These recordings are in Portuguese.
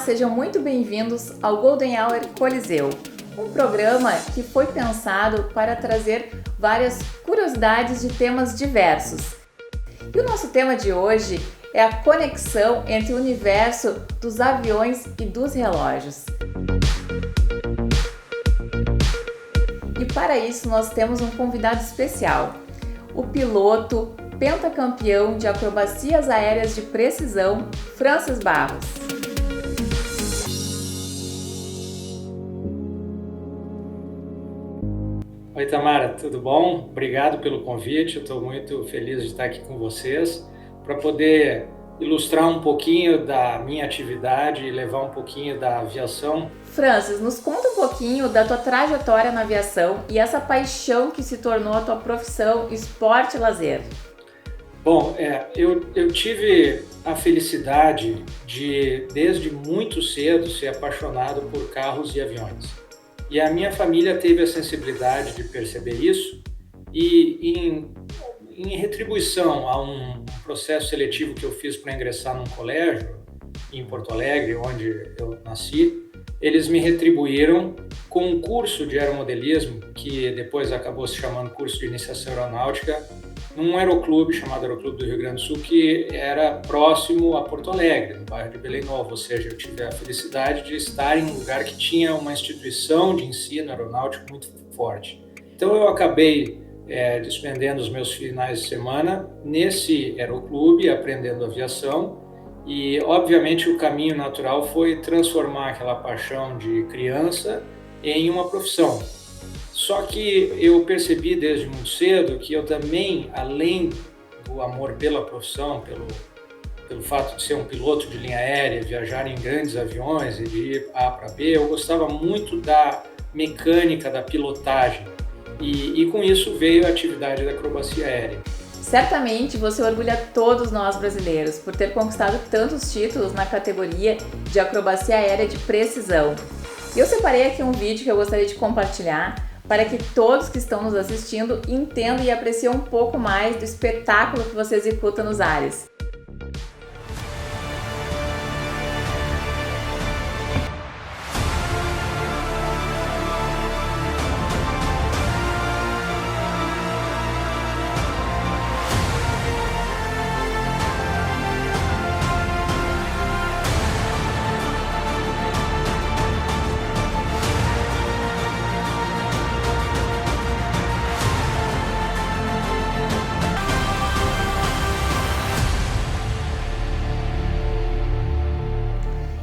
sejam muito bem-vindos ao Golden Hour Coliseu, um programa que foi pensado para trazer várias curiosidades de temas diversos. E o nosso tema de hoje é a conexão entre o universo dos aviões e dos relógios. E para isso nós temos um convidado especial, o piloto pentacampeão de acrobacias aéreas de precisão, Francis Barros. Oi Tamara, tudo bom? Obrigado pelo convite, eu estou muito feliz de estar aqui com vocês para poder ilustrar um pouquinho da minha atividade e levar um pouquinho da aviação. Francis, nos conta um pouquinho da tua trajetória na aviação e essa paixão que se tornou a tua profissão, esporte e lazer. Bom, eu tive a felicidade de, desde muito cedo, ser apaixonado por carros e aviões. E a minha família teve a sensibilidade de perceber isso e em retribuição a um processo seletivo que eu fiz para ingressar num colégio em Porto Alegre, onde eu nasci, eles me retribuíram com um curso de aeromodelismo, que depois acabou se chamando curso de iniciação aeronáutica, num aeroclube chamado Aeroclube do Rio Grande do Sul, que era próximo a Porto Alegre, no bairro de Belém Novo, ou seja, eu tive a felicidade de estar em um lugar que tinha uma instituição de ensino aeronáutico muito forte. Então eu acabei despendendo os meus finais de semana nesse aeroclube, aprendendo aviação, e obviamente o caminho natural foi transformar aquela paixão de criança em uma profissão. Só que eu percebi desde muito cedo que eu também, além do amor pela profissão, pelo fato de ser um piloto de linha aérea, viajar em grandes aviões e de ir A para B, eu gostava muito da mecânica, da pilotagem. E com isso veio a atividade da acrobacia aérea. Certamente você orgulha todos nós brasileiros por ter conquistado tantos títulos na categoria de acrobacia aérea de precisão. Eu separei aqui um vídeo que eu gostaria de compartilhar para que todos que estão nos assistindo entendam e apreciem um pouco mais do espetáculo que você executa nos ares.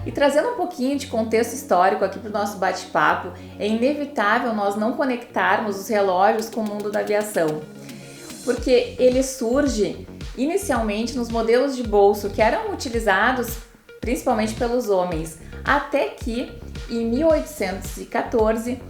E trazendo um pouquinho de contexto histórico aqui para o nosso bate-papo, é inevitável nós não conectarmos os relógios com o mundo da aviação, porque ele surge inicialmente nos modelos de bolso que eram utilizados principalmente pelos homens, até que em 1814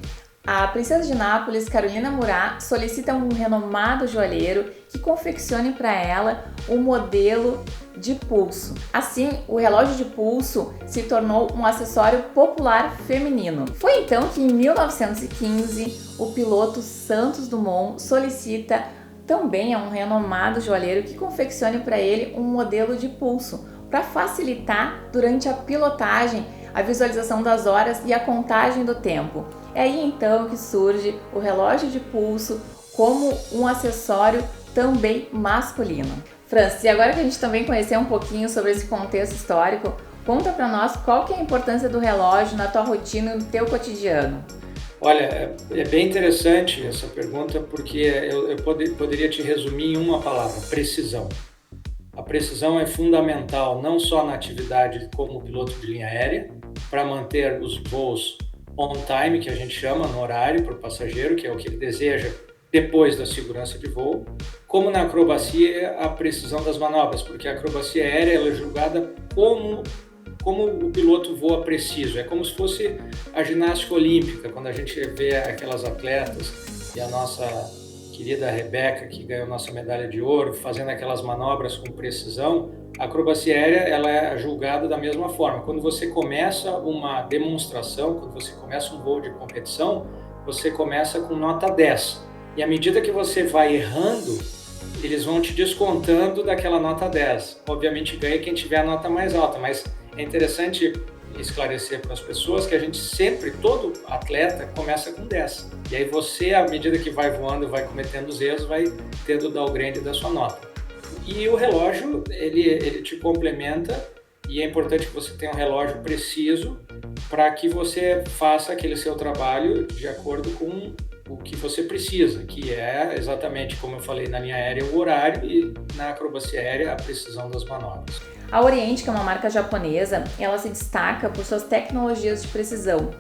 a princesa de Nápoles, Carolina Murat, solicita um renomado joalheiro que confeccione para ela um modelo de pulso. Assim, o relógio de pulso se tornou um acessório popular feminino. Foi então que em 1915 o piloto Santos Dumont solicita também a um renomado joalheiro que confeccione para ele um modelo de pulso, para facilitar durante a pilotagem a visualização das horas e a contagem do tempo. É aí então que surge o relógio de pulso como um acessório também masculino. Francis, e agora que a gente também conheceu um pouquinho sobre esse contexto histórico, conta para nós qual que é a importância do relógio na tua rotina e no teu cotidiano. Olha, é bem interessante essa pergunta porque eu poderia te resumir em uma palavra: precisão. A precisão é fundamental não só na atividade como piloto de linha aérea, para manter os voos on time, que a gente chama, no horário para o passageiro, que é o que ele deseja depois da segurança de voo, como na acrobacia, a precisão das manobras, porque a acrobacia aérea ela é julgada como o piloto voa preciso. É como se fosse a ginástica olímpica, quando a gente vê aquelas atletas e a nossa querida Rebeca, que ganhou nossa medalha de ouro, fazendo aquelas manobras com precisão. A acrobacia aérea ela é julgada da mesma forma. Quando você começa uma demonstração, quando você começa um voo de competição, você começa com nota 10. E à medida que você vai errando, eles vão te descontando daquela nota 10. Obviamente ganha quem tiver a nota mais alta, mas é interessante esclarecer para as pessoas que a gente sempre, todo atleta começa com 10. E aí você, à medida que vai voando, vai cometendo os erros, vai tendo o downgrade da sua nota. E o relógio, ele te complementa, e é importante que você tenha um relógio preciso para que você faça aquele seu trabalho de acordo com o que você precisa, que é exatamente, como eu falei, na linha aérea o horário e na acrobacia aérea a precisão das manobras. A Oriente, que é uma marca japonesa, ela se destaca por suas tecnologias de precisão.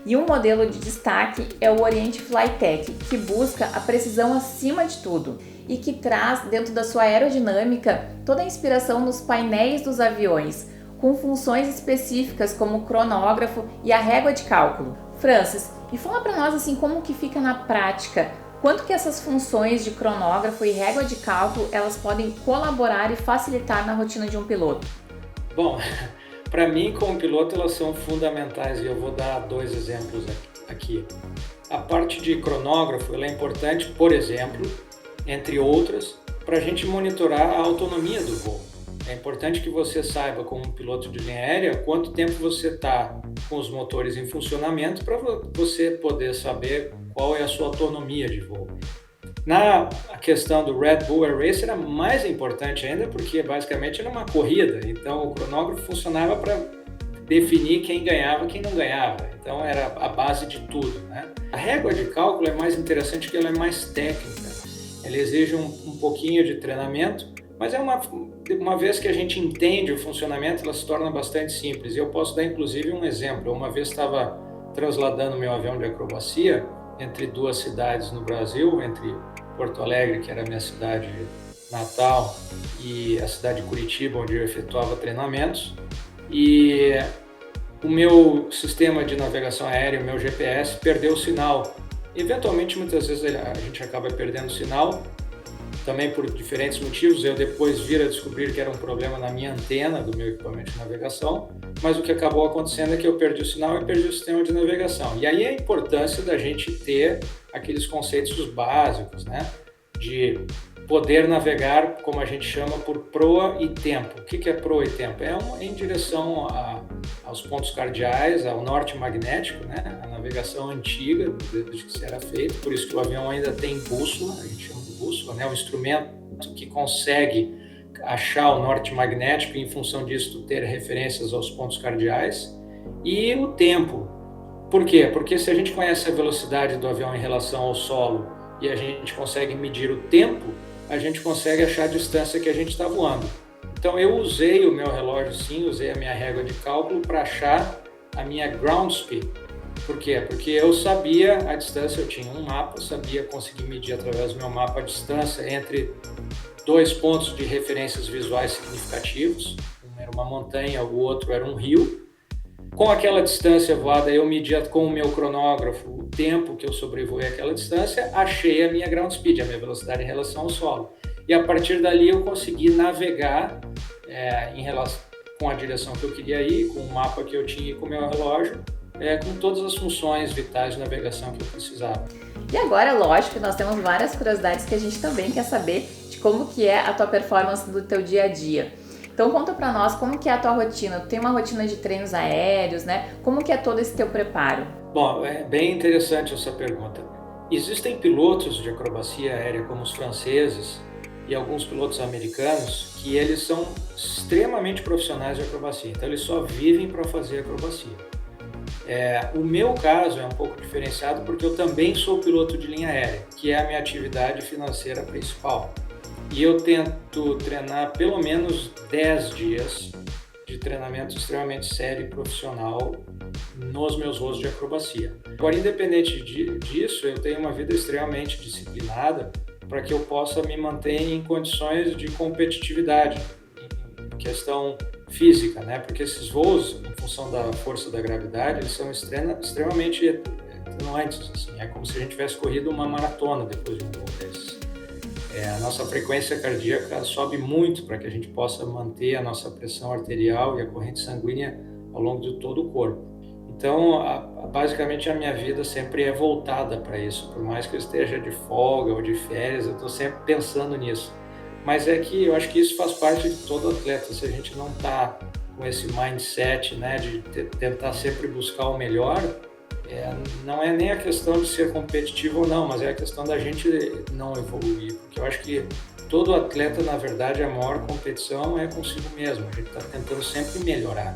E um modelo de destaque é o Oriente Flytech, que busca a precisão acima de tudo e que traz dentro da sua aerodinâmica toda a inspiração nos painéis dos aviões, com funções específicas como o cronógrafo e a régua de cálculo. Francis, e fala para nós assim como que fica na prática, quanto que essas funções de cronógrafo e régua de cálculo elas podem colaborar e facilitar na rotina de um piloto? Bom, para mim como piloto elas são fundamentais e eu vou dar 2 exemplos aqui. A parte de cronógrafo ela é importante, por exemplo, entre outras, para a gente monitorar a autonomia do voo. É importante que você saiba, como piloto de linha aérea, quanto tempo você está com os motores em funcionamento para você poder saber qual é a sua autonomia de voo. Na questão do Red Bull Air Race era mais importante ainda porque basicamente era uma corrida, então o cronógrafo funcionava para definir quem ganhava e quem não ganhava, então era a base de tudo, né? A régua de cálculo é mais interessante porque ela é mais técnica, ela exige um pouquinho de treinamento, mas é uma vez que a gente entende o funcionamento, ela se torna bastante simples. Eu posso dar inclusive um exemplo. Uma vez estava trasladando meu avião de acrobacia entre 2 cidades no Brasil, entre Porto Alegre, que era a minha cidade natal, e a cidade de Curitiba, onde eu efetuava treinamentos. E o meu sistema de navegação aérea, o meu GPS, perdeu o sinal. Eventualmente, muitas vezes a gente acaba perdendo o sinal, também por diferentes motivos. Eu depois vir a descobrir que era um problema na minha antena do meu equipamento de navegação, mas o que acabou acontecendo é que eu perdi o sinal e perdi o sistema de navegação. E aí a importância da gente ter aqueles conceitos básicos, né? De poder navegar, como a gente chama, por proa e tempo. O que é proa e tempo? É em direção aos pontos cardeais, ao norte magnético, né? A navegação antiga, desde que isso era feito, por isso que o avião ainda tem bússola, a gente chama de bússola, né? Um instrumento que consegue achar o norte magnético e, em função disso, ter referências aos pontos cardeais. E o tempo. Por quê? Porque se a gente conhece a velocidade do avião em relação ao solo e a gente consegue medir o tempo, a gente consegue achar a distância que a gente está voando. Então eu usei o meu relógio, sim, usei a minha régua de cálculo para achar a minha ground speed. Por quê? Porque eu sabia a distância, eu tinha um mapa, sabia conseguir medir através do meu mapa a distância entre 2 pontos de referências visuais significativos. Um era uma montanha, o outro era um rio. Com aquela distância voada, eu media com o meu cronógrafo o tempo que eu sobrevoei aquela distância, achei a minha ground speed, a minha velocidade em relação ao solo. E a partir dali eu consegui navegar em relação com a direção que eu queria ir, com o mapa que eu tinha e com o meu relógio, com todas as funções vitais de navegação que eu precisava. E agora, lógico, nós temos várias curiosidades que a gente também quer saber de como que é a tua performance do teu dia a dia. Então conta pra nós como que é a tua rotina. Tu tem uma rotina de treinos aéreos, né? Como que é todo esse teu preparo? Bom, é bem interessante essa pergunta. Existem pilotos de acrobacia aérea como os franceses e alguns pilotos americanos que eles são extremamente profissionais de acrobacia. Então eles só vivem para fazer acrobacia. O meu caso é um pouco diferenciado porque eu também sou piloto de linha aérea, que é a minha atividade financeira principal. E eu tento treinar pelo menos 10 dias de treinamento extremamente sério e profissional nos meus voos de acrobacia. Agora, independente disso, eu tenho uma vida extremamente disciplinada para que eu possa me manter em condições de competitividade, em questão física, né? Porque esses voos, em função da força da gravidade, eles são extremamente extenuantes, assim. É como se a gente tivesse corrido uma maratona depois de um voo desses. A nossa frequência cardíaca sobe muito para que a gente possa manter a nossa pressão arterial e a corrente sanguínea ao longo de todo o corpo. Então, basicamente a minha vida sempre é voltada para isso. Por mais que eu esteja de folga ou de férias, eu estou sempre pensando nisso. Mas é que eu acho que isso faz parte de todo atleta. Se a gente não está com esse mindset, né, de tentar sempre buscar o melhor, não é nem a questão de ser competitivo ou não, mas é a questão da gente não evoluir, porque eu acho que todo atleta, na verdade, a maior competição é consigo mesmo, a gente está tentando sempre melhorar.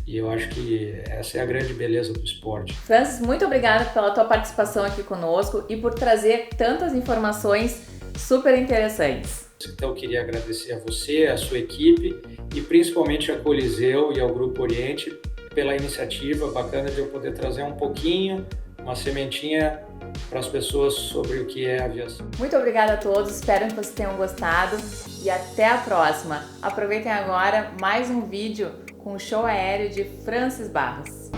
E eu acho que essa é a grande beleza do esporte. Francis, muito obrigada pela tua participação aqui conosco e por trazer tantas informações super interessantes. Então eu queria agradecer a você, a sua equipe e principalmente a Coliseu e ao Grupo Oriente pela iniciativa bacana de eu poder trazer um pouquinho, uma sementinha para as pessoas sobre o que é aviação. Muito obrigada a todos, espero que vocês tenham gostado e até a próxima. Aproveitem agora mais um vídeo com o show aéreo de Francis Barros.